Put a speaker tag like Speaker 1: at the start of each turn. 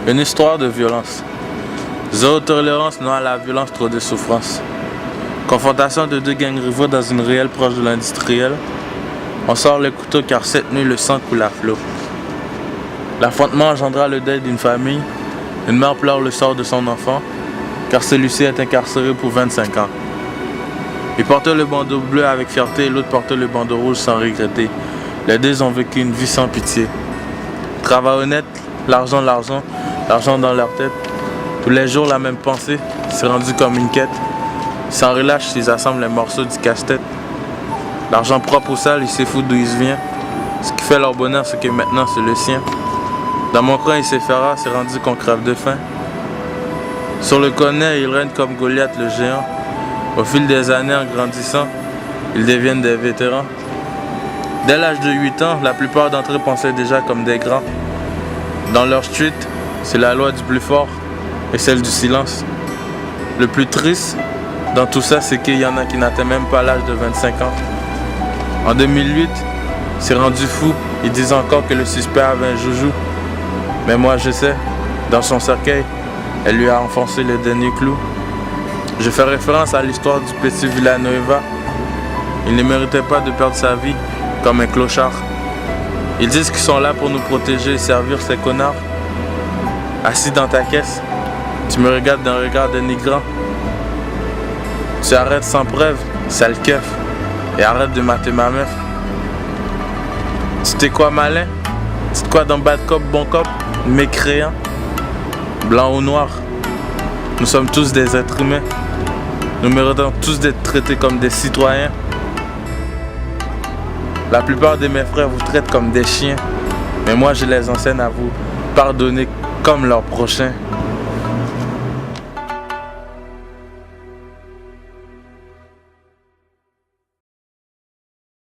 Speaker 1: Une histoire de violence. Zéro tolérance, non à la violence, trop de souffrance. Confrontation de deux gangs rivaux dans une ruelle proche de l'industriel. On sort le couteau car cette nuit le sang coule à flot. L'affrontement engendra le deuil d'une famille. Une mère pleure le sort de son enfant car celui-ci est incarcéré pour 25 ans. Il portait le bandeau bleu avec fierté et l'autre portait le bandeau rouge sans regretter. Les deux ont vécu une vie sans pitié. Travail honnête, l'argent dans leur tête. Tous les jours la même pensée, c'est rendu comme une quête. Sans relâche, ils assemblent les morceaux du casse-tête. L'argent propre ou sale, ils se foutent d'où il vient. Ce qui fait leur bonheur, c'est que maintenant c'est le sien. Dans mon coin, il s'est fait rare, c'est rendu qu'on crève de faim. Sur le cornet, ils règnent comme Goliath le géant. Au fil des années, en grandissant, ils deviennent des vétérans. Dès l'âge de 8 ans, la plupart d'entre eux pensaient déjà comme des grands. Dans leur street, c'est la loi du plus fort et celle du silence. Le plus triste dans tout ça, c'est qu'il y en a qui n'atteignent même pas l'âge de 25 ans. En 2008, c'est rendu fou. Ils disent encore que le suspect avait un joujou. Mais moi, je sais, dans son cercueil, elle lui a enfoncé le dernier clou. Je fais référence à l'histoire du petit Villanueva. Il ne méritait pas de perdre sa vie comme un clochard. Ils disent qu'ils sont là pour nous protéger et servir ces connards. Assis dans ta caisse, tu me regardes d'un regard dénigrant. Tu arrêtes sans preuve, sale keuf, et arrête de mater ma meuf. Tu t'es quoi malin? Tu t'es quoi dans bad cop, bon cop, mécréant? Blanc ou noir, nous sommes tous des êtres humains. Nous méritons tous d'être traités comme des citoyens. La plupart de mes frères vous traitent comme des chiens, mais moi je les enseigne à vous pardonner comme leurs prochains.